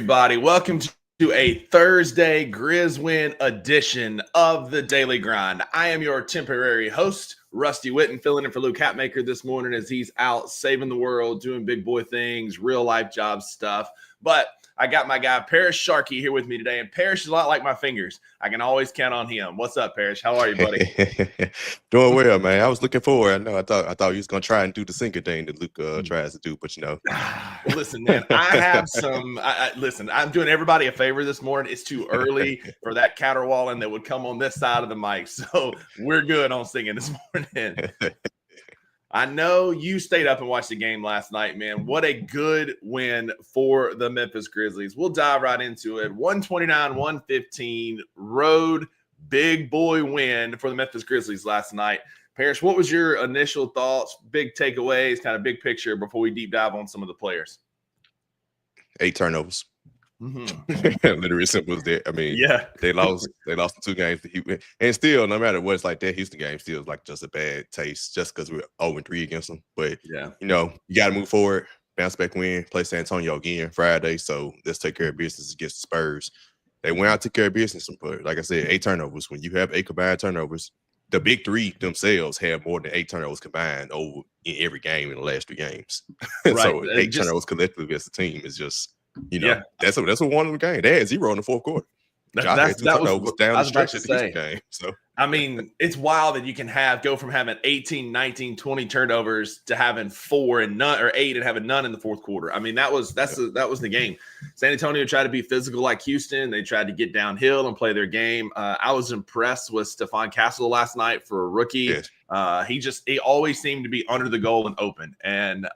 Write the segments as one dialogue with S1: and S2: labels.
S1: everybody? Welcome to a Thursday Grizz edition of the Daily Grind. I am your temporary host, Rusty Witten, filling in for Luke Hatmaker this morning as he's out saving the world, doing big boy things, real life job stuff. But I got my guy, Parrish Sharkey, here with me today. And Parrish is a lot like my fingers. I can always count on him. What's up, Parrish? How are you, buddy?
S2: Doing well, man. I was looking forward. I thought he was gonna try and do the sinker thing that Luke tries to do, but
S1: Listen, man, I have some. Listen, I'm doing everybody a favor this morning. It's too early for that caterwauling that would come on this side of the mic, so we're good on singing this morning. I know you stayed up and watched the game last night, man. What a good win for the Memphis Grizzlies. We'll dive right into it. 129-115 road big boy win for the Memphis Grizzlies last night. Parrish, what was your initial thoughts, big takeaways, kind of big picture before we deep dive on some of the players?
S2: 8 turnovers. Literally simple as that. I mean,
S1: yeah,
S2: they lost 2 games to Houston, and still, no matter what, it's like that Houston game still is like just a bad taste, just because we're 0-3 against them. But
S1: yeah,
S2: you got to move forward, bounce back win, play San Antonio again Friday. So let's take care of business against the Spurs. They went out, took care of business, but like I said, 8 turnovers. When you have 8 combined turnovers, the big 3 themselves have more than 8 turnovers combined over in every game in the last 3 games. Right. So 8 turnovers collectively as a team is just. That's what won the game. They had 0 in the fourth quarter.
S1: That was down the stretch of the
S2: game. So
S1: I mean, it's wild that you can go from having 18, 19, 20 turnovers to having 4 and none, or 8 and having none in the fourth quarter. I mean, that was the game. San Antonio tried to be physical like Houston. They tried to get downhill and play their game. I was impressed with Stephon Castle last night for a rookie. Yes. He always seemed to be under the goal and open. And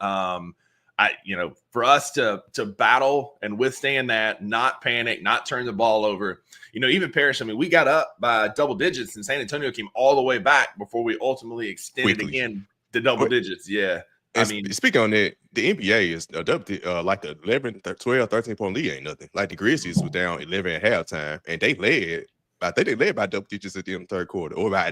S1: for us to battle and withstand that, not panic, not turn the ball over, even Parrish, I mean, we got up by double digits and San Antonio came all the way back before we ultimately extended again to double digits. Yeah. I mean,
S2: speaking on that, the NBA is like the 11, 12, 13-point lead ain't nothing. Like the Grizzlies was down 11 at halftime and they led. I think they led by double digits at the end of the third quarter, or by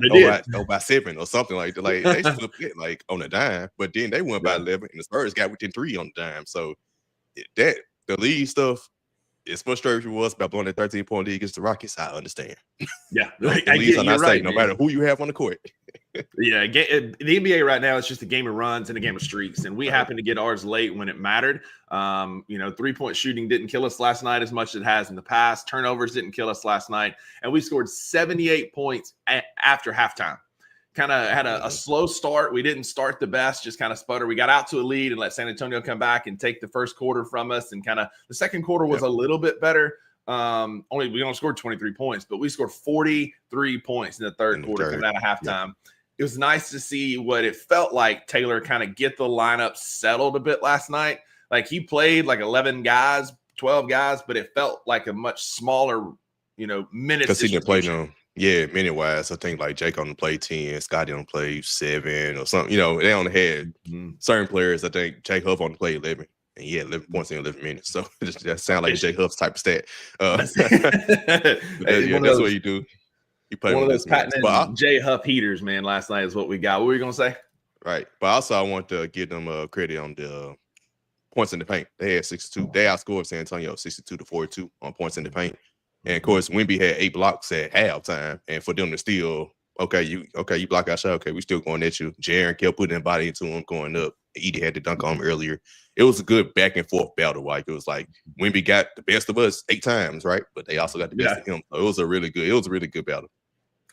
S2: 7 or something like that. Like they flipped it like on a dime, but then they went by 11, and the Spurs got within 3 on the dime. So the lead stuff is frustrating was about blowing that 13-point lead against the Rockets. I understand.
S1: Yeah,
S2: the leads are not safe, no matter who you have on the court.
S1: Yeah, the NBA right now is just a game of runs and a game of streaks, and we happened to get ours late when it mattered. 3-point shooting didn't kill us last night as much as it has in the past. Turnovers didn't kill us last night, and we scored 78 points after halftime. Kind of had a slow start. We didn't start the best, just kind of sputter. We got out to a lead and let San Antonio come back and take the first quarter from us, and kind of the second quarter was a little bit better. We only scored 23 points, but we scored 43 points in the third quarter coming out of halftime. Yeah. It was nice to see what it felt like Taylor kind of get the lineup settled a bit last night. Like he played like 11 guys, 12 guys, but it felt like a much smaller, minutes.
S2: Because he didn't play them. Yeah, minute-wise, I think like Jake on the play 10, Scotty on the play 7 or something. They only had certain players. I think Jake Huff on the play 11. And he had 11 points in 11 minutes. So that sounds like Jake Huff's type of stat. That's what you do. You play
S1: one of those patented J Huff heaters, man. Last night is what we got. What were you gonna say?
S2: Right, but also I want to give them credit on the points in the paint. They had 62. They outscored San Antonio 62-42 on points in the paint. And of course, Wemby had 8 blocks at halftime, and for them to still you block our shot. Okay, we still going at you. Jaren kept putting their body into him, going up. Edie had to dunk on him earlier. It was a good back and forth battle. Like it was like Wemby got the best of us 8 times, right? But they also got the best of him. So it was a really good battle.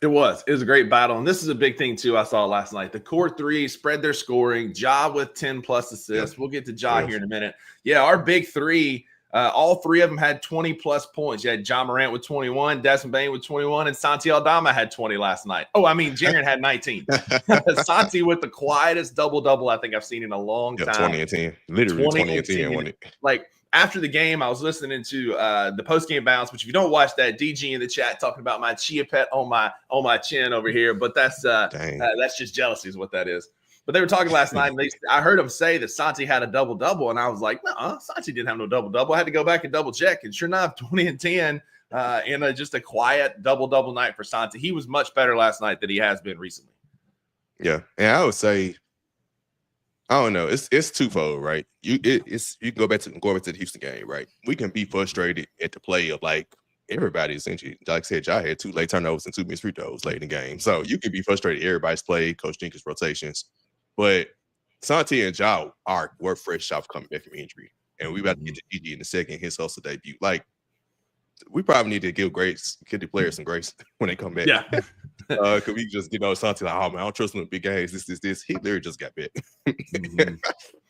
S1: It was a great battle. And this is a big thing too I saw last night. The core 3 spread their scoring. Ja with 10 plus assists. We'll get to Ja here in a minute. Yeah, our big 3, all 3 of them had 20 plus points. You had Ja Morant with 21, Desmond Bane with 21, and Santi Aldama had 20 last night. Jaren had 19. Santi with the quietest double-double I think I've seen in a long time.
S2: 20 and 10. Literally 20 and 10.
S1: Like after the game, I was listening to the post-game bounce, which if you don't watch that, DG in the chat talking about my chia pet on my chin over here, but that's just jealousy is what that is. But they were talking last night, and I heard them say that Santi had a double-double, and I was like, no, Santi didn't have no double-double. I had to go back and double-check, and sure enough, 20 and 10 in just a quiet double-double night for Santi. He was much better last night than he has been recently.
S2: Yeah, and I would say I don't know. It's twofold, right? You can go back to the Houston game, right? We can be frustrated at the play of like everybody essentially. Like I said, y'all had 2 late turnovers and 2 missed free throws late in the game. So you can be frustrated at everybody's play, Coach Jenkins' rotations. But Santi and Ja were fresh off coming back from injury. And we about to get to Gigi in the second, his hustle debut. Like, we probably need to give the players some grace when they come back.
S1: Yeah.
S2: Cause we just Santi like, oh man, I don't trust him in big games. This. He literally just got bit.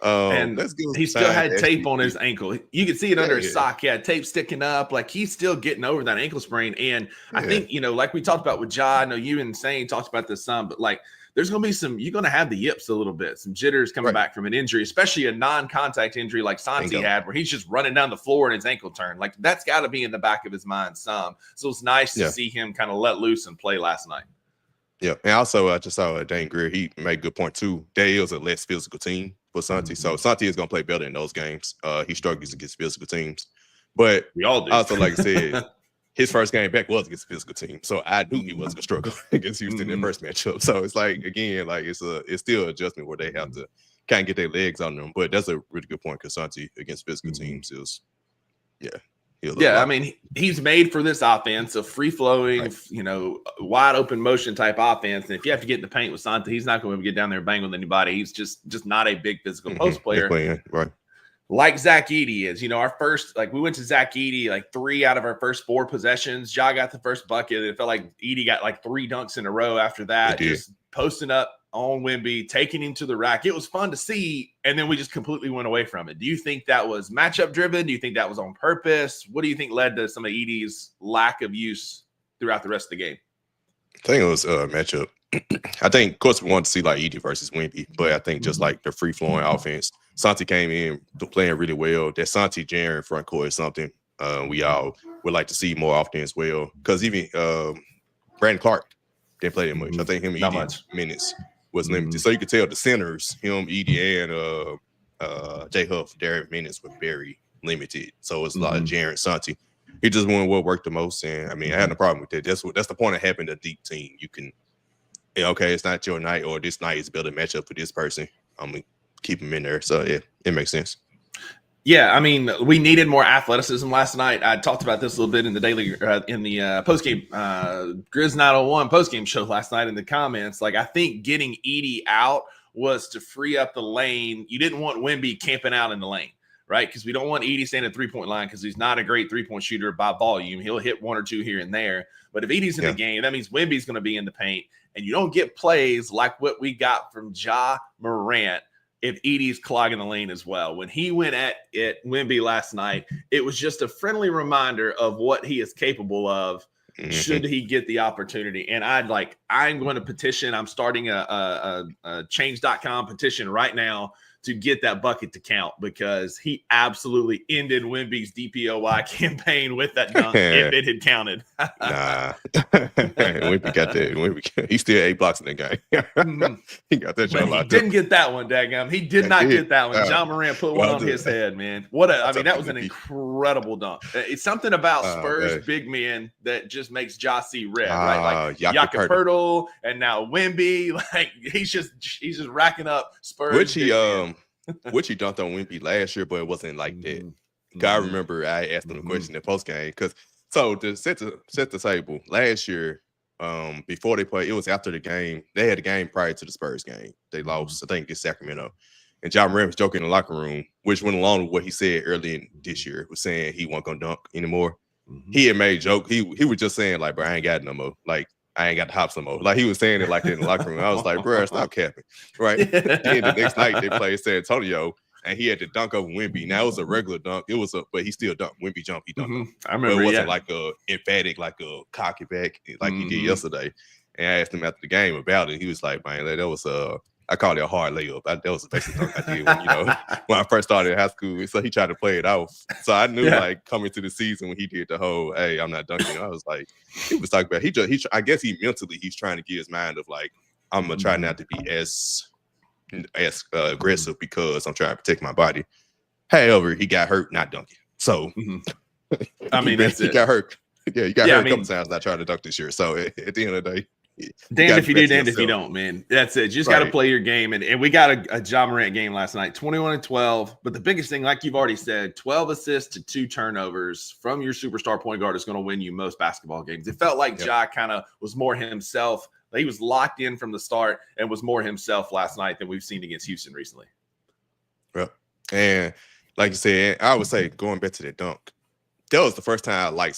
S1: And he still had tape on his ankle. You could see it under his sock. He had tape sticking up. Like, he's still getting over that ankle sprain. And I think, like we talked about with Ja, I know you and Sane talked about this some, but like, there's going to be you're going to have the yips a little bit, some jitters coming back from an injury, especially a non-contact injury like Santi had, where he's just running down the floor and his ankle turned. Like, that's got to be in the back of his mind some. So it's nice to see him kind of let loose and play last night.
S2: Yeah, and also I just saw Dane Greer. He made a good point too. There is a less physical team for Santi, so Santi is going to play better in those games. He struggles against physical teams, but
S1: we all do.
S2: Also, like I said, his first game back was against a physical team, so I knew he was going to struggle against Houston in the first matchup. So it's like, again, like it's still an adjustment where they have to kind of get their legs on them. But that's a really good point because Santi against physical teams is,
S1: I mean, he's made for this offense, a free-flowing, wide open motion type offense. And if you have to get in the paint with Santi, he's not going to get down there and bang with anybody. He's just not a big physical post player.
S2: Right.
S1: Like Zach Edey is. Our first, we went to Zach Edey, 3 out of our first 4 possessions. Ja got the first bucket. It felt like Edey got 3 dunks in a row after that. Just posting up on Wemby, taking him to the rack. It was fun to see, and then we just completely went away from it. Do you think that was matchup driven? Do you think that was on purpose? What do you think led to some of Edey's lack of use throughout the rest of the game?
S2: I think it was matchup. I think, of course, we wanted to see Edey versus Wemby, but I think just like the free flowing offense, Santi came in playing really well. That Santi Jaren front court is something we all would like to see more often as well. Because even Brandon Clark didn't play that much. I think him Edey's minutes was limited. So you could tell the centers, him, Edey, and Jay Huff, their minutes were very limited. So it's a lot of Jaren Santi. He just won what worked the most. And I mean, I had no problem with that. That's the point of having a deep team. You can, it's not your night, or this night is build a matchup for this person. I'm going to keep him in there. So yeah, it makes sense.
S1: Yeah, I mean, we needed more athleticism last night. I talked about this a little bit in the postgame Grizz 901 postgame show last night in the comments. I think getting Edey out was to free up the lane. You didn't want Wemby camping out in the lane, right? Because we don't want Edey standing at 3-point line because he's not a great 3-point shooter by volume. He'll hit 1 or 2 here and there. But if Edey's in the game, that means Wemby's going to be in the paint. And you don't get plays like what we got from Ja Morant if Edey's clogging the lane as well. When he went at Wemby last night, it was just a friendly reminder of what he is capable of should he get the opportunity. And I'm going to petition. I'm starting a change.com petition right now to get that bucket to count, because he absolutely ended Wemby's DPOY campaign with that dunk if it had counted.
S2: Nah. Wemby got that. He still 8 blocks in that game. He got that shot.
S1: He didn't get that one, daggum. He did not get that one. Ja Morant put one on his head, man. That was an incredible dunk. It's something about Spurs big men that just makes Ja see red, right? Like Jakob Poeltl and now Wemby. He's just racking up Spurs.
S2: Which he dunked on Wemby last year, but it wasn't like that. I remember I asked him a question in post game to set the table last year. Before they played, it was after the game. They had a game prior to the Spurs game. They lost, I think, against Sacramento. And Ja Morant was joking in the locker room, which went along with what he said early in this year, was saying he wasn't gonna dunk anymore. He had made a joke. He was just saying bro, I ain't got it no more. I ain't got the hops no more. He was saying it in the locker room. I was like, bro, stop capping. Right. And the next night they played San Antonio, and he had to dunk over Wemby. Now it was a regular dunk. But he still dunked. Wemby jumped. He dunked.
S1: I remember.
S2: But it wasn't like a emphatic, like a cocky back like he did yesterday. And I asked him after the game about it. He was like, man, that was I called it a hard layup. That was the basic dunk I did when I first started in high school. So he tried to play it off. So I knew coming to the season when he did the whole, hey, I'm not dunking. I was like, he was talking about I guess he's trying to get his mind of I'm gonna try not to be as aggressive because I'm trying to protect my body. However, he got hurt not dunking. So
S1: I mean,
S2: he got hurt. Yeah, he got hurt a couple times. I tried to dunk this year. So at the end of the day,
S1: Damned if you do, damned if you
S2: yourself.
S1: don't, man. That's it. You just got to play your game. And we got a Ja Morant game last night, 21-12. But the biggest thing, like you've already said, 12 assists to 2 turnovers from your superstar point guard is going to win you most basketball games. It felt like Ja kind of was more himself. He was locked in from the start and was more himself last night than we've seen against Houston recently.
S2: Yep. And like you said, I would say going back to that dunk, that was the first time I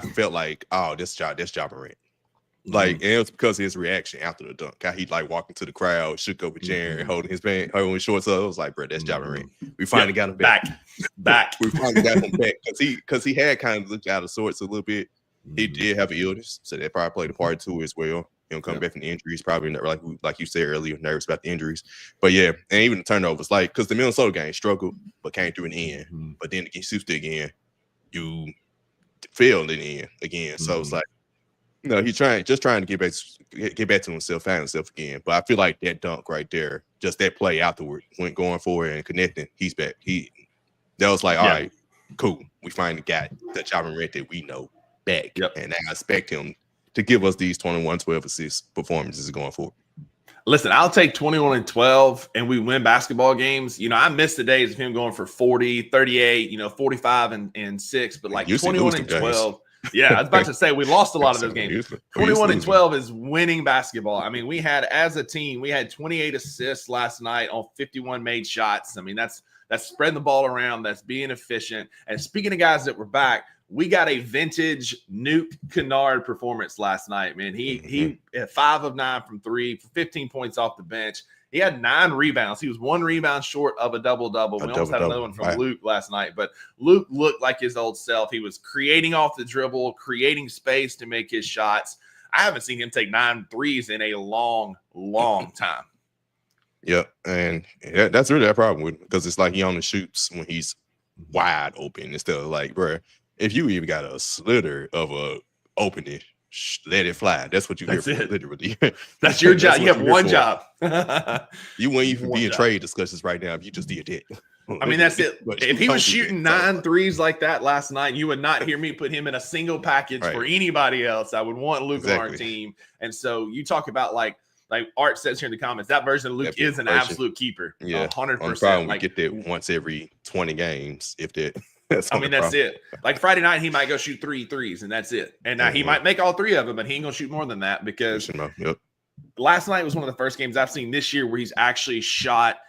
S2: felt like, oh, that's Ja Morant. Like, and it was because of his reaction after the dunk. How he walked into the crowd, shook over Jaren, holding his shorts up. I was like, bro, that's Ja Morant. We finally got him back. We finally got him back because he had kind of looked out of sorts a little bit. He did have an illness, so that probably played a part too as well. Coming back from the injuries, probably like you said earlier, nervous about the injuries. But yeah, and even the turnovers, because the Minnesota game struggled but came through in the end. But then against Houston again, you failed in the end again. So it's like, he's trying to get back to himself, find himself again. But I feel like that dunk right there, just that play afterward, went going forward and connecting, he's back. That was like, all right, cool. We finally got the Ja Morant that we know back. And I expect him to give us these 21-12 assist performances going forward.
S1: Listen, I'll take 21-12 and we win basketball games. I miss the days of him going for 40, 38, 45 and 6, but like 21-12. Yeah, I was about to say we lost a lot of those games. 21-12 is winning basketball. I mean, as a team, we had 28 assists last night on 51 made shots. I mean, that's spreading the ball around, that's being efficient. And speaking of guys that were back, we got a vintage Nuke Kennard performance last night, man. He had 5 of 9 from 3, 15 points off the bench. He had 9 rebounds. He was 1 rebound short of a double-double. We almost had another one from Luke last night, but Luke looked like his old self. He was creating off the dribble, creating space to make his shots. I haven't seen him take 9 threes in a long, long time.
S2: Yeah, and that's really that problem with him because it's like he only shoots when he's wide open instead of like, bro, if you even got a slither of a opening, let it fly. That's what you hear for, literally.
S1: That's your job. You have one job.
S2: You wouldn't even be in trade discussions right now if you just did that.
S1: I mean, that's it. If he was shooting 9 threes like that last night, you would not hear me put him in a single package for anybody else. I would want Luke on our team. And so you talk about like Art says here in the comments, that version of Luke is an absolute keeper. Yeah, 100%.
S2: We get that once every 20 games, if that.
S1: That's it. Like Friday night, he might go shoot 3 threes, and that's it. And now he might make all 3 of them, but he ain't gonna shoot more than that because last night was one of the first games I've seen this year where he's actually shot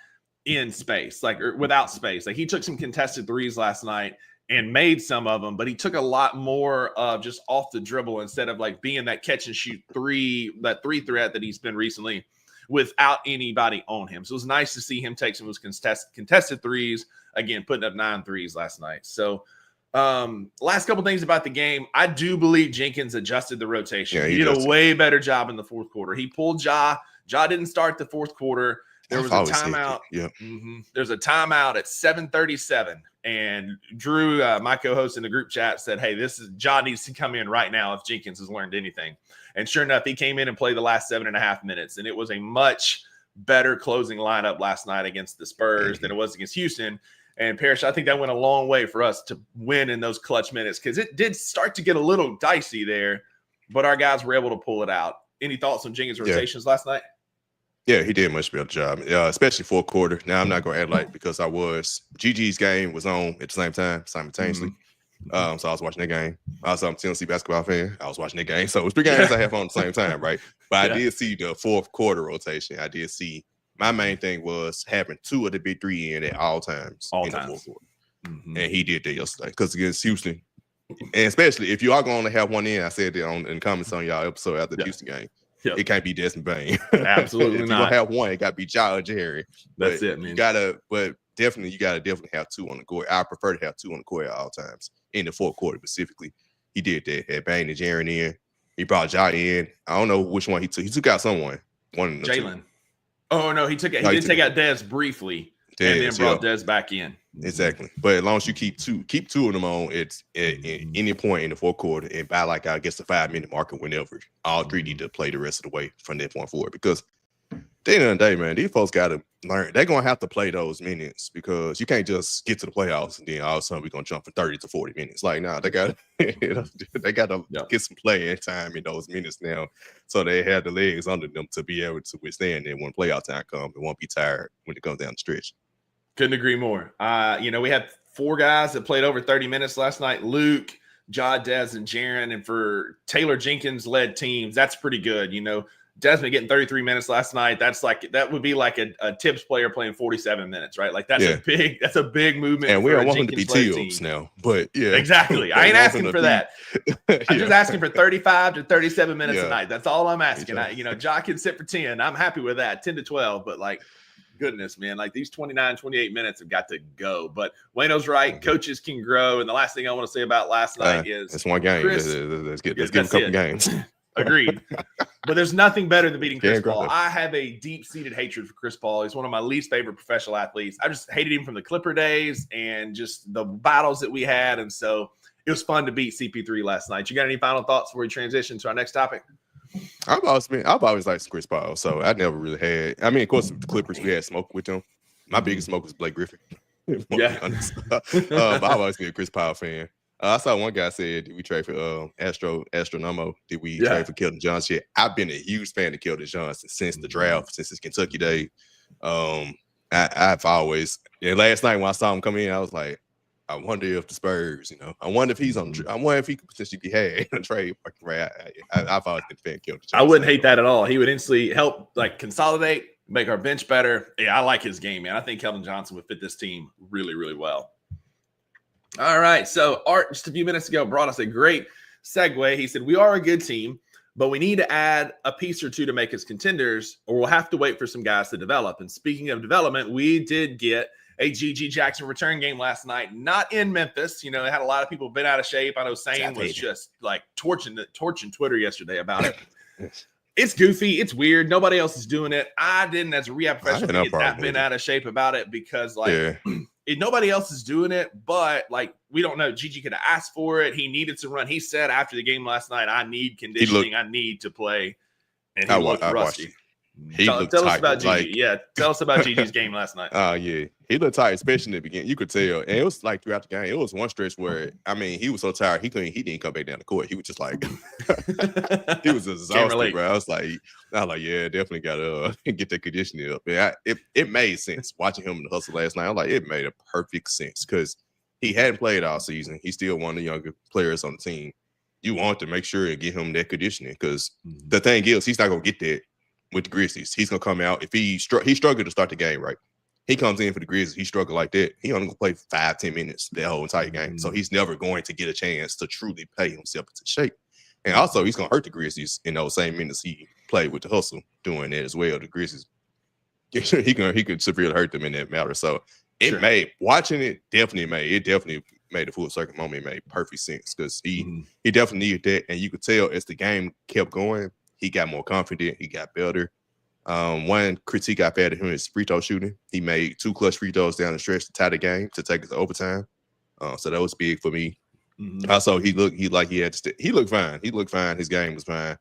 S1: in space, or without space. Like he took some contested threes last night and made some of them, but he took a lot more of just off the dribble instead of like being that catch and shoot 3 threat that he's been recently without anybody on him. So it was nice to see him take some of those contested threes. Again, putting up 9 threes last night. So last couple things about the game. I do believe Jenkins adjusted the rotation. Yeah, he did a way better job in the fourth quarter. He pulled Ja. Ja didn't start the fourth quarter. There was a timeout. There's a timeout at 7:37. And Drew, my co-host in the group chat, said, hey, Ja needs to come in right now if Jenkins has learned anything. And sure enough, he came in and played the last 7.5 minutes. And it was a much better closing lineup last night against the Spurs than it was against Houston. And Parrish, I think that went a long way for us to win in those clutch minutes because it did start to get a little dicey there, but our guys were able to pull it out. Any thoughts on Jenkins' rotations last night?
S2: Yeah, he did a much better job, especially fourth quarter. Now, I'm not going to add like because Gigi's game was on at the same time, simultaneously. So I was watching that game. Also, I'm a Tennessee basketball fan. I was watching that game. So it was 3 games I have on at the same time, right? But I did see the fourth quarter rotation. I did see. My main thing was having 2 of the big 3 in at all times. The fourth quarter. And he did that yesterday because against Houston, and especially if you are going to have one in, I said that in the comments on y'all episode after the Houston game, it can't be Desmond Bain.
S1: Absolutely
S2: if
S1: not.
S2: If you're going to have one, it got to be Ja or Jerry.
S1: That's it, man.
S2: You got to definitely have 2 on the court. I prefer to have 2 on the court at all times in the fourth quarter specifically. He did that. Had Bain and Jerry in. He brought Ja in. I don't know which one he took. He took out someone. One of them.
S1: Jalen. Oh no, he did take out Dez briefly, and then brought Dez back in.
S2: Exactly, but as long as you keep two of them on, it's at any point in the fourth quarter, and by I guess the 5-minute marker, whenever all 3 need to play the rest of the way from that point forward. Because the end of the day, man, these folks got to learn. They're going to have to play those minutes because you can't just get to the playoffs and then all of a sudden we're going to jump from 30 to 40 minutes. Like, nah, they got they got to get some playing time in those minutes now, so they have the legs under them to be able to withstand it when playoff time comes. They won't be tired when it comes down the stretch.
S1: Couldn't agree more. We had 4 guys that played over 30 minutes last night: Luke, Ja, Des, and Jaron. And for Taylor Jenkins led teams, that's pretty good. Desmond getting 33 minutes last night. That would be like a Tibbs player playing 47 minutes, right? Like that's a big movement.
S2: And we don't want him to be Tibbs now, but yeah,
S1: exactly. I ain't asking for that. I'm just asking for 35 to 37 minutes a night. That's all I'm asking. Ja can sit for 10. I'm happy with that, 10 to 12. But like, goodness, man, like these 29, 28 minutes have got to go. But Wayno's right. Coaches can grow. And the last thing I want to say about last night is
S2: it's one game. Let's get a couple games.
S1: Agreed. But there's nothing better than beating Chris Paul. I have a deep-seated hatred for Chris Paul. He's one of my least favorite professional athletes. I just hated him from the Clipper days and just the battles that we had. And so it was fun to beat CP3 last night. You got any final thoughts before we transition to our next topic?
S2: I've always liked Chris Paul, so I never really had. I mean, of course, the Clippers, we had smoke with them. My biggest smoke was Blake Griffin. But I've always been a Chris Paul fan. I saw one guy said, did we trade for Astronomo? Did we trade for Keldon Johnson? I've been a huge fan of Keldon Johnson since the draft, since his Kentucky day. I've always, and last night when I saw him come in, I was like, I wonder if the Spurs, I wonder if he's on. I wonder if he could potentially be had in a trade. Right? I've always been a fan of Keldon Johnson.
S1: I wouldn't hate that at all. He would instantly help, like, consolidate, make our bench better. Yeah, I like his game, man. I think Keldon Johnson would fit this team really, really well. All right. So Art, just a few minutes ago, brought us a great segue. He said, we are a good team, but we need to add a piece or two to make us contenders, or we'll have to wait for some guys to develop. And speaking of development, we did get a GG Jackson return game last night, not in Memphis. It had a lot of people been out of shape. I know Sane was just like torching Twitter yesterday about it. It's goofy. It's weird. Nobody else is doing it. I didn't, as a rehab professional, get that been out of shape about it because, nobody else is doing it. But, we don't know. Gigi could have asked for it. He needed to run. He said after the game last night, I need conditioning. I need to play. And he looked rusty. Tell us about Gigi. Tell us about Gigi's game last night.
S2: He looked tired, especially in the beginning. You could tell, and it was like throughout the game. It was one stretch where he was so tired he didn't come back down the court. He was just like he was exhausted, bro. I was like, yeah, definitely gotta get that conditioning up. And it made sense watching him in the hustle last night. I'm like, it made a perfect sense because he hadn't played all season. He's still one of the younger players on the team. You want to make sure and get him that conditioning because the thing is, he's not gonna get that with the Grizzlies. He's gonna come out if he struggled to start the game, right? He comes in for the Grizzlies, he struggled like that. He only gonna play 5-10 minutes that whole entire game. So he's never going to get a chance to truly play himself into shape. And also he's gonna hurt the Grizzlies in those same minutes he played with the hustle doing that as well. The Grizzlies, he could severely hurt them in that matter. So it definitely made a full circle moment. It made perfect sense because he definitely needed that. And you could tell as the game kept going, he got more confident. He got better. One critique I've had of him is free throw shooting. He made 2 clutch free throws down the stretch to tie the game to take it to overtime. So that was big for me. Also, he looked fine. He looked fine. His game was fine.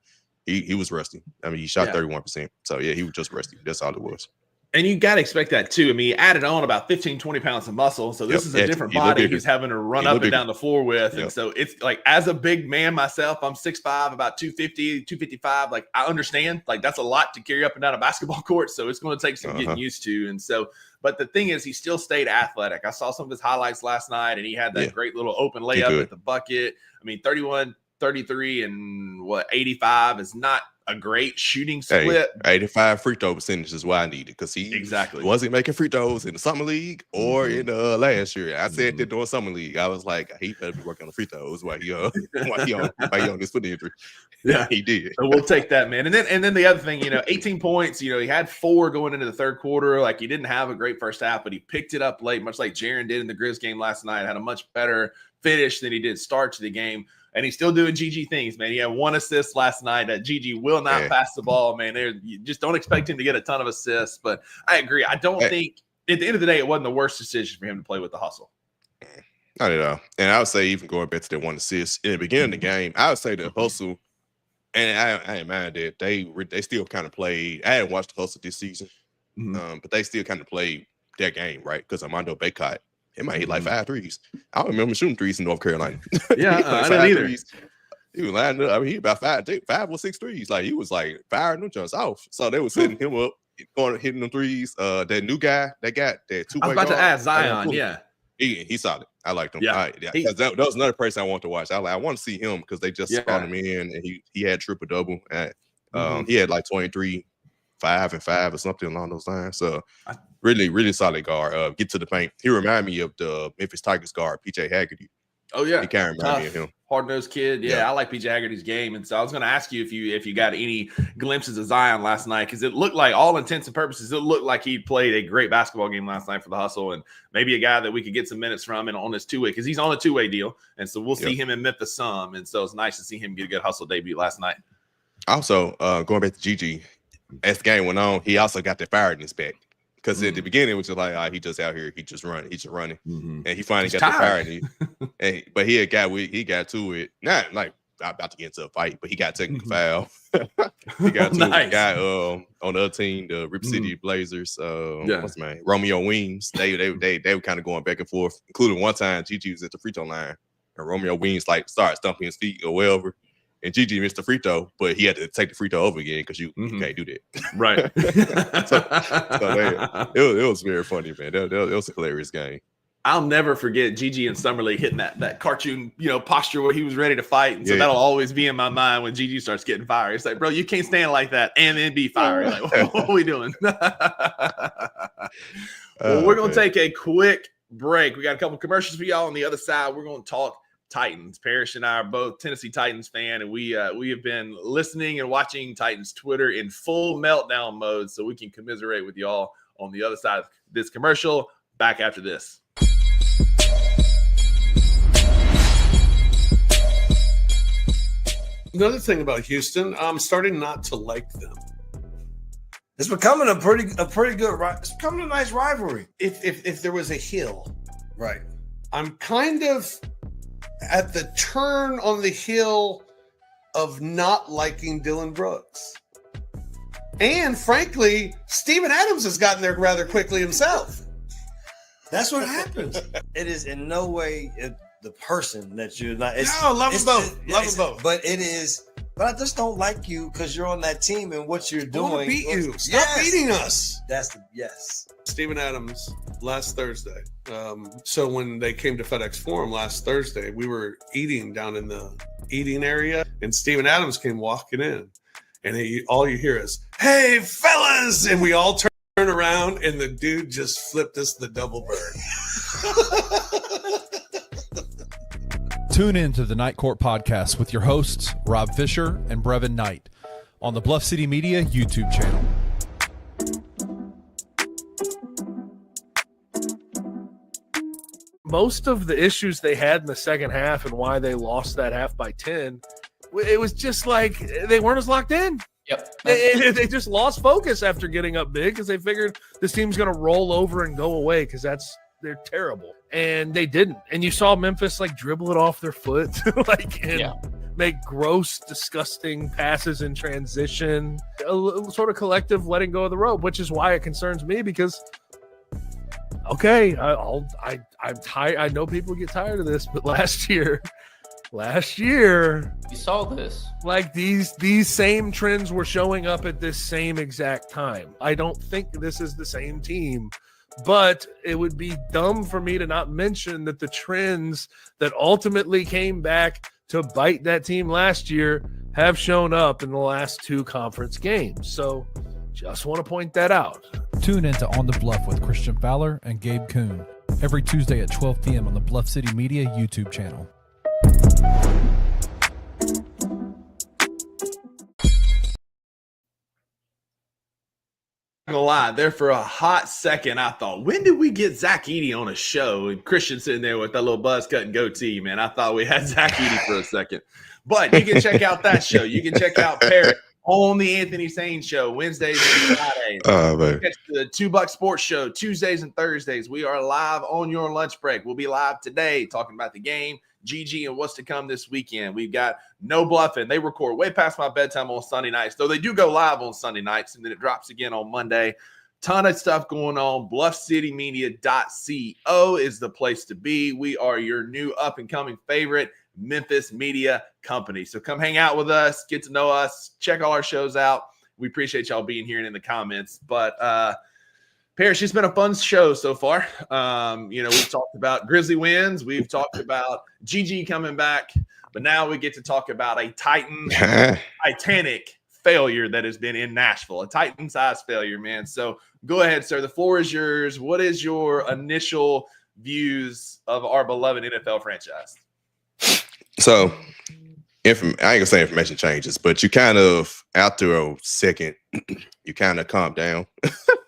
S2: He was rusty. He shot 31%. So yeah, he was just rusty. That's all it was.
S1: And you got to expect that too. He added on about 15, 20 pounds of muscle. So this is a different body he's having to run up and down the floor with. And so it's like, as a big man myself, I'm 6'5", about 250, 255. Like, I understand, that's a lot to carry up and down a basketball court. So it's going to take some getting used to. And so, but the thing is, he still stayed athletic. I saw some of his highlights last night and he had that great little open layup at the bucket. 31, 33 and 85 is not a great shooting split.
S2: 85 free throw percentage is why I needed because he wasn't making free throws in the summer league or in last year. I said that during summer league, I was like, he better be working on the free throws while he on this foot injury. Yeah, he did.
S1: So we'll take that, man. And then the other thing, 18 points. He had 4 going into the third quarter. He didn't have a great first half, but he picked it up late, much like Jaron did in the Grizz game last night. Had a much better finish than he did start to the game. And he's still doing GG things, man. He had 1 assist last night. GG will not pass the ball, man. You just don't expect him to get a ton of assists. But I agree. I don't think, at the end of the day, it wasn't the worst decision for him to play with the hustle.
S2: Not at all. And I would say, even going back to that 1 assist, in the beginning of the game, I would say the hustle And I ain't mad that they still kind of played. I hadn't watched the Hustle this season, but they still kind of played their game, right? Because Armando Bacot, he might hit like 5 threes. I don't remember shooting threes in North Carolina.
S1: Yeah, I didn't either.
S2: Threes. He was lining up. I mean, he about 5 or 6 threes. Like he was like firing them jumps off. So they were setting him up, going hitting them threes. That new guy, that got that 2-way.
S1: I was about to ask Zion. Yeah,
S2: he's solid. I liked him.
S1: Yeah,
S2: that was another person I want to watch. I want to see him because they just brought him in and he had triple double. He had like 23, 5 and 5 or something along those lines. So really, really solid guard. Get to the paint. He reminded me of the Memphis Tigers guard, PJ Haggerty.
S1: Oh yeah,
S2: he kind of reminded me of him.
S1: Hard-nosed kid. Yeah, I like PJ Haggerty's game. And so I was going to ask you if you got any glimpses of Zion last night, because it looked like, all intents and purposes, it looked like he played a great basketball game last night for the Hustle, and maybe a guy that we could get some minutes from and on this two-way, because he's on a two-way deal. And so we'll see him in Memphis some. And so it's nice to see him get a good Hustle debut last night. Also,
S2: going back to Gigi, as the game went on, he also got the fireness back. Because at the beginning, it was just like, he just out here, he's just running. And he finally got the fire. But he got to it. Not like about to get into a fight, but he got technical foul. He got to a guy on the other team, the Rip City Blazers. What's his name? Romeo Weems. They were kind of going back and forth, including one time Gigi was at the free throw line, and Romeo Weems like started stumping his feet or whatever. And Gigi missed the free throw, but he had to take the free throw over again because you can't do that.
S1: Right.
S2: It was very funny, man. It was a hilarious game.
S1: I'll never forget Gigi and Summerlee hitting that cartoon, posture where he was ready to fight. And so that'll always be in my mind when Gigi starts getting fired. It's like, bro, you can't stand like that and then be fired. Like, what are we doing? Well, we're going to take a quick break. We got a couple commercials for y'all. On the other side, we're going to talk Titans. Parrish and I are both Tennessee Titans fan, and we have been listening and watching Titans Twitter in full meltdown mode, so we can commiserate with y'all on the other side of this commercial. Back after this.
S3: Another thing about Houston, I'm starting not to like them.
S4: It's becoming a pretty good. It's becoming a nice rivalry.
S3: If there was a hill,
S4: right?
S3: I'm kind of at the turn on the hill of not liking Dylan Brooks. And frankly, Steven Adams has gotten there rather quickly himself.
S4: That's what happens. It is in no way the person that you're not.
S3: Love them both.
S4: But it is. But I just don't like you because you're on that team and what you're doing. I want to
S3: beat you. Stop beating us.
S4: Yes.
S3: Steven Adams last Thursday. So when they came to FedEx Forum last Thursday, we were eating down in the eating area, and Steven Adams came walking in, and all you hear is, "Hey, fellas!" And we all turn around, and the dude just flipped us the double bird.
S5: Tune in to the Night Court Podcast with your hosts, Rob Fisher and Brevin Knight, on the Bluff City Media YouTube channel.
S6: Most of the issues they had in the second half and why they lost that half by 10, it was just like they weren't as locked in.
S7: Yep.
S6: They just lost focus after getting up big because they figured this team's going to roll over and go away because they're terrible. And they didn't. And you saw Memphis dribble it off their foot, make gross, disgusting passes in transition, a sort of collective letting go of the rope, which is why it concerns me because, okay, I'm tired. I know people get tired of this, but last year,
S7: you saw this.
S6: These same trends were showing up at this same exact time. I don't think this is the same team, but it would be dumb for me to not mention that the trends that ultimately came back to bite that team last year have shown up in the last 2 conference games. So just want to point that out.
S5: Tune into On the Bluff with Christian Fowler and Gabe Kuhn every Tuesday at 12 p.m. on the Bluff City Media YouTube channel.
S1: I'm gonna lie, there for a hot second, I thought, when did we get Zach Edey on a show? And Christian sitting there with that little buzz cut and goatee, man. I thought we had Zach Edey for a second. But you can check out that show. You can check out on the Anthony Sane Show, Wednesdays and Fridays.
S2: Man.
S1: Catch the $2 Sports Show, Tuesdays and Thursdays. We are live on your lunch break. We'll be live today talking about the game, GG, and what's to come this weekend. We've got No Bluffing. They record way past my bedtime on Sunday nights, though they do go live on Sunday nights, and then it drops again on Monday. Ton of stuff going on. BluffCityMedia.co is the place to be. We are your new up-and-coming favorite Memphis media company. So come hang out with us, get to know us, check all our shows out. We appreciate y'all being here and in the comments. But Parrish, it's been a fun show so far. We've talked about Grizzly wins. We've talked about GG coming back. But now we get to talk about a Titanic failure that has been in Nashville, a Titan-sized failure, man. So go ahead, sir. The floor is yours. What is your initial views of our beloved NFL franchise?
S2: So, I ain't gonna say information changes, but you kind of, after a second, you kind of calm down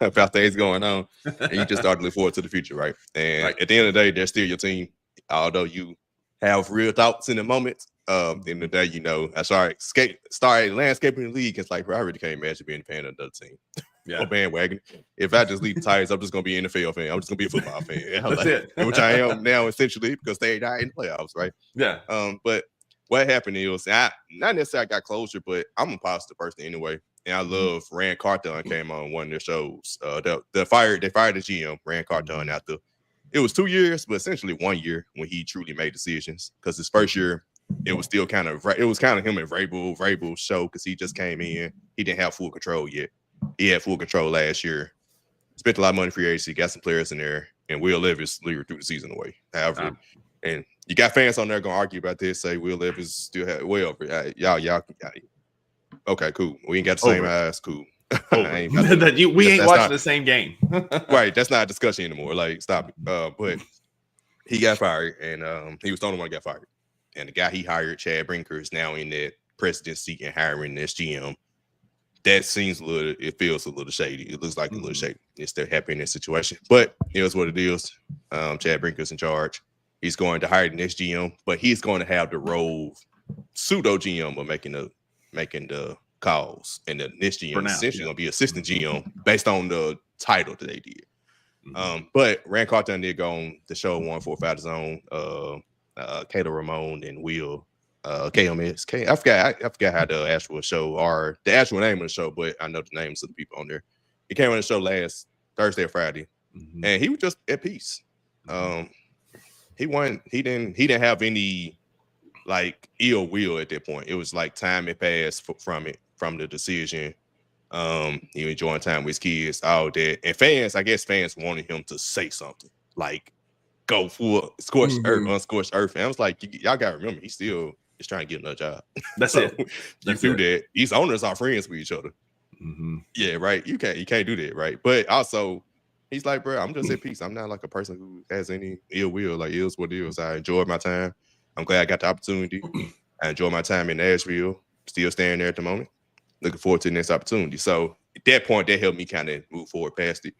S2: about things going on, and you just start to look forward to the future, right? And at the end of the day, they're still your team, although you have real thoughts in the moment. At the end of the day, I started landscaping the league. It's like, bro, I really can't imagine being a fan of another team. Or bandwagon. If I just leave the Titans, I'm just gonna be an NFL fan. I'm just gonna be a football fan.
S1: That's it.
S2: Which I am now, essentially, because they're not in the playoffs, right?
S1: Yeah.
S2: But what happened is, not necessarily I got closure, but I'm a positive person anyway. And I love Rand Carthon came on one of their shows. They fired the GM, Rand Carthon, after it was 2 years, but essentially 1 year when he truly made decisions. Because his first year, it was still kind of him and Vrabel's show, because he just came in. He didn't have full control yet. He had full control last year. Spent a lot of money free agency, got some players in there, and Will Levis literally threw the season away. However, and you got fans on there gonna argue about this, say Will Levis still had way over. Y'all. Okay, cool. We ain't got the same eyes. Cool.
S1: We ain't watching the same game.
S2: Right. That's not a discussion anymore. Like, stop it. But he got fired, and he was the only one that got fired. And the guy he hired, Chad Brinker, is now in that president seat and hiring this GM. That it feels a little shady. It looks like a little shady. It's still happy in this situation. But here's what it is. Chad Brinker's in charge. He's going to hire the next GM, but he's going to have the role pseudo GM of making the calls. And the next GM is essentially going to be assistant GM based on the title that they did. But Rand Carthon did go on the show 145 Zone, Kayla Ramon and Will. KMS. I forgot how the actual show or the actual name of the show, but I know the names of the people on there. He came on the show last Thursday or Friday, and he was just at peace. He didn't have any like ill will at that point. It was like time had passed from the decision. He enjoying time with his kids, all that. And fans wanted him to say something like go full scorched earth, unscorched earth. And I was like, y'all gotta remember, he still is trying to get another job.
S1: That's
S2: so
S1: it.
S2: You do that. These owners are friends with each other. Yeah, right. You can't do that, right? But also, he's like, bro, I'm just at peace. I'm not like a person who has any ill will. Like, it is what it is. I enjoyed my time. I'm glad I got the opportunity. I enjoyed my time in Nashville. Still staying there at the moment. Looking forward to the next opportunity. So at that point, that helped me kind of move forward past it.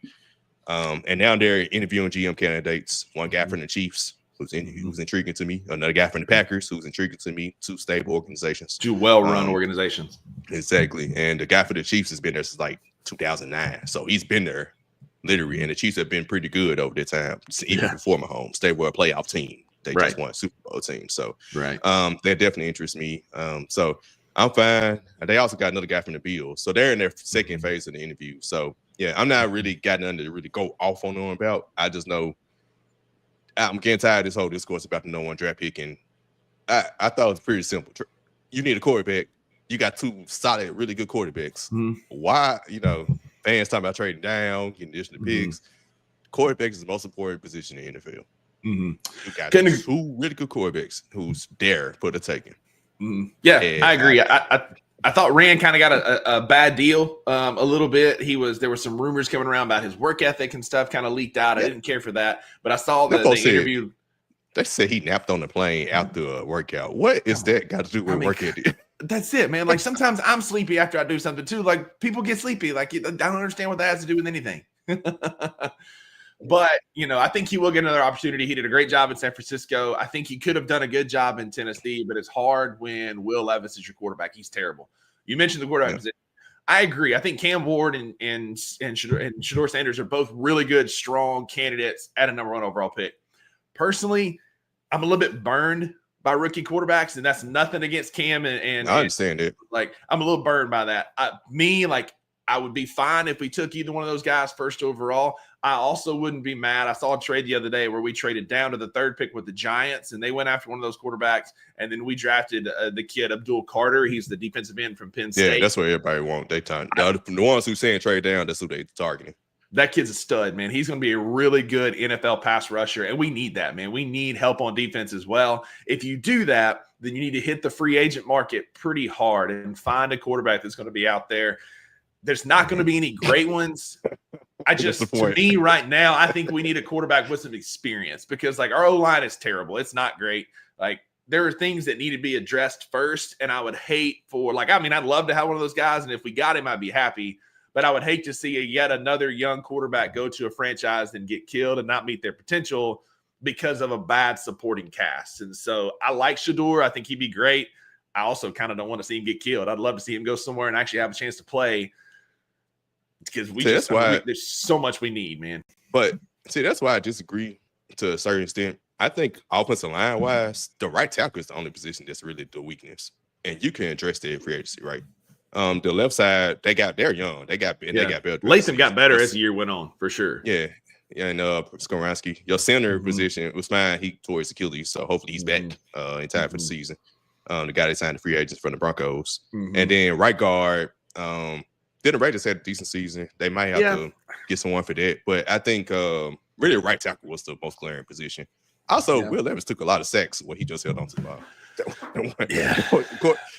S2: And now they're interviewing GM candidates. One guy from the Chiefs, who's intriguing to me. Another guy from the Packers, who's intriguing to me. Two stable organizations.
S1: Two well-run organizations.
S2: Exactly. And the guy for the Chiefs has been there since like 2009. So he's been there literally. And the Chiefs have been pretty good over that time. Even before Mahomes, they were a playoff team. They just won a Super Bowl team. So that definitely interests me. So I'm fine. They also got another guy from the Bills. So they're in their second phase of the interview. So yeah, I'm not really got nothing to really go off on them about. I just know I'm getting tired of this whole discourse about the no one draft pick. And I thought it was pretty simple. You need a quarterback. You got two solid, really good quarterbacks. Why, fans talking about trading down, getting additional picks. Quarterback is the most important position in the NFL. You got two really good quarterbacks who's there for the taking.
S1: Yeah, I agree. I thought Rand kind of got a bad deal a little bit. There were some rumors coming around about his work ethic and stuff kind of leaked out. I didn't care for that, but I saw the interview.
S2: They said he napped on the plane after a workout. What is that got to do with work ethic?
S1: That's it, man. Like sometimes I'm sleepy after I do something too. Like people get sleepy. Like I don't understand what that has to do with anything. But, I think he will get another opportunity. He did a great job in San Francisco. I think he could have done a good job in Tennessee, but it's hard when Will Levis is your quarterback. He's terrible. You mentioned the quarterback position. I agree. I think Cam Ward and Shedeur Sanders are both really good, strong candidates at a number 1 overall pick. Personally, I'm a little bit burned by rookie quarterbacks, and that's nothing against Cam. And
S2: I understand it.
S1: Like, I'm a little burned by that. I would be fine if we took either one of those guys first overall. I also wouldn't be mad. I saw a trade the other day where we traded down to the 3rd pick with the Giants, and they went after one of those quarterbacks, and then we drafted the kid Abdul Carter. He's the defensive end from Penn State.
S2: Yeah, that's what everybody wants. The ones who saying trade down, that's who they targeting.
S1: That kid's a stud, man. He's going to be a really good NFL pass rusher, and we need that, man. We need help on defense as well. If you do that, then you need to hit the free agent market pretty hard and find a quarterback that's going to be out there. There's not going to be any great ones. To me right now, I think we need a quarterback with some experience because, like, our O-line is terrible. It's not great. Like, there are things that need to be addressed first, and I would hate for, like, I mean, I'd love to have one of those guys, and if we got him, I'd be happy. But I would hate to see yet another young quarterback go to a franchise and get killed and not meet their potential because of a bad supporting cast. And so I like Shedeur. I think he'd be great. I also kind of don't want to see him get killed. I'd love to see him go somewhere and actually have a chance to play. Because there's so much we need, man.
S2: But see, that's why I disagree to a certain extent. I think offensive line wise, the right tackle is the only position that's really the weakness, and you can address that in free agency, right? The left side, they're young. They got better.
S1: Latham got better as the year went on, for sure.
S2: Yeah. And Skoransky, your center position was fine. He tore his Achilles, so hopefully he's back in time for the season. The guy that signed the free agents from the Broncos, and then right guard. The Raiders had a decent season. They might have to get someone for that. But I think really right tackle was the most glaring position. Also, Will Levis took a lot of sacks when he just held on to the ball.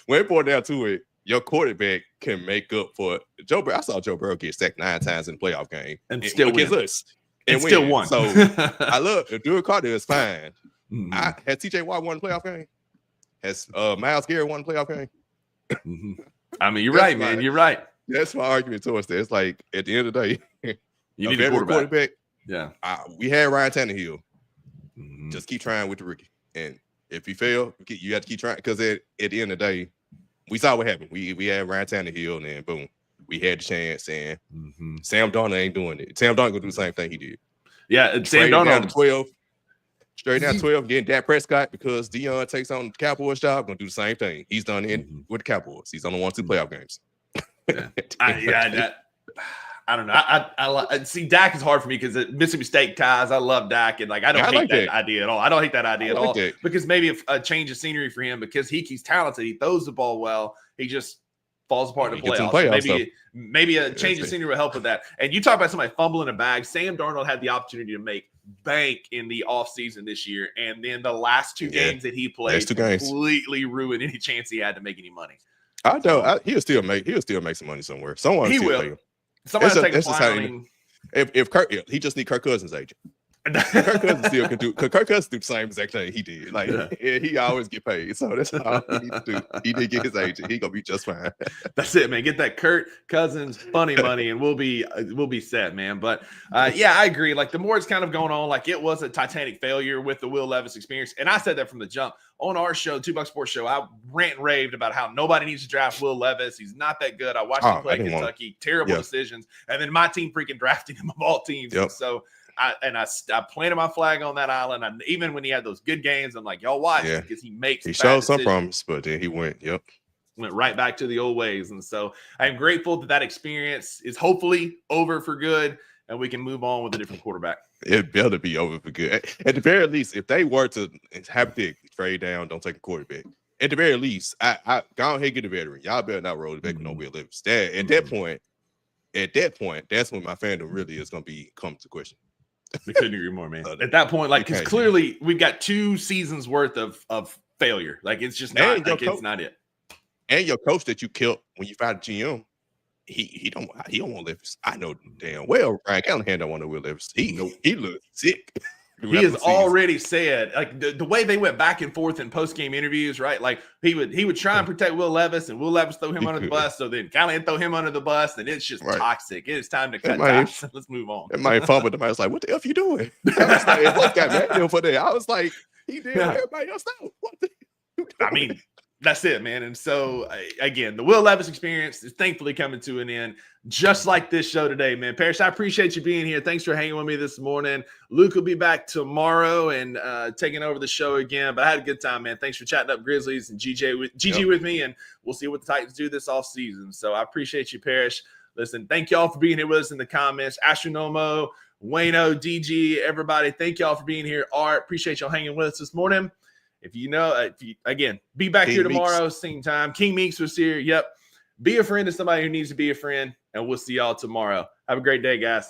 S2: When it poured down to it, your quarterback can make up for Joe Burrow. I saw Joe Burrow get sacked 9 times in the playoff game.
S1: And still
S2: against us.
S1: And still won.
S2: So I love Drew Carter is fine. Has TJ Watt won the playoff game? Has Myles Garrett won the playoff game?
S1: I mean, you're right, man. You're right.
S2: That's my argument towards that. It's like at the end of the day,
S1: you need a quarterback.
S2: Yeah, we had Ryan Tannehill. Just keep trying with the rookie, and if you fail, you have to keep trying because at the end of the day, we saw what happened. We had Ryan Tannehill, and then boom, we had the chance. And Sam Darnold ain't doing it. Sam Darnold gonna do the same thing he did.
S1: Yeah, Sam Darnold
S2: 12. Straight down 12, getting Dak Prescott because Deion takes on the Cowboys job, gonna do the same thing. He's done it with the Cowboys. He's only won 2 playoff games.
S1: I don't know. I see Dak is hard for me because Mississippi State ties. I love Dak, and like I don't hate that idea at all. I don't hate that idea at all because maybe a change of scenery for him because he's talented. He throws the ball well. He just falls apart in the playoffs. Maybe a change of scenery will help with that. And you talk about somebody fumbling a bag. Sam Darnold had the opportunity to make bank in the offseason this year, and then the last 2 games that he played completely ruined any chance he had to make any money.
S2: I know he'll still make some money somewhere. Someone
S1: he will. Somebody take a flying.
S2: If Kirk, he just need Kirk Cousins' agent. Kirk Cousins still can do. Kirk Cousins do the same exact thing he did. Like he always get paid, so that's all he need to do. He did get his agent. He gonna be just fine.
S1: That's it, man. Get that Kirk Cousins funny money, and we'll be set, man. But yeah, I agree. Like the more it's kind of going on, like it was a Titanic failure with the Will Levis experience, and I said that from the jump on our show, $2 Sports Show. I rant and raved about how nobody needs to draft Will Levis. He's not that good. I watched him play Kentucky. Terrible decisions, and then my team freaking drafting him of all teams. And so. I planted my flag on that island. Even when he had those good games, I'm like, y'all watch because he showed some
S2: promise, but then he went
S1: right back to the old ways. And so I'm grateful that experience is hopefully over for good and we can move on with a different quarterback.
S2: It better be over for good. At the very least, if they were to have to trade down, don't take a quarterback. At the very least, I go ahead and get a veteran. Y'all better not roll it back with no Will Levis. At that point, that's when my fandom really is going to come to question.
S1: I couldn't agree more, man. At that point, like, because clearly we've got 2 seasons worth of failure. Like, it's just not. Like, it's not it.
S2: And your coach that you killed when you fired GM, he don't want Levis. I know damn well Ryan Callahan don't want to Will Levis. He looks sick.
S1: He has already said, like the way they went back and forth in post-game interviews, right? Like he would try and protect Will Levis, and Will Levis throw him under the bus. So then Callahan throw him under the bus, and it's just toxic. It is time to cut ties. Let's move on.
S2: And my father, I was like, "What the F you doing?" I was like, "What got mad for that?" I was like, "He did everybody else know."
S1: I mean, That's it, man. And so, again, the Will Levis experience is thankfully coming to an end, just like this show today, man. Parrish, I appreciate you being here. Thanks for hanging with me this morning. Luke will be back tomorrow and taking over the show again. But I had a good time, man. Thanks for chatting up Grizzlies and GG with me, and we'll see what the Titans do this offseason. So I appreciate you, Parrish. Listen, thank y'all for being here with us in the comments. Astronomo, Wayno, DG, everybody, thank y'all for being here. Art, appreciate y'all hanging with us this morning. Again, be back
S2: King
S1: here tomorrow,
S2: Meeks.
S1: same time. King Meeks was here. Yep. Be a friend to somebody who needs to be a friend, and we'll see y'all tomorrow. Have a great day, guys.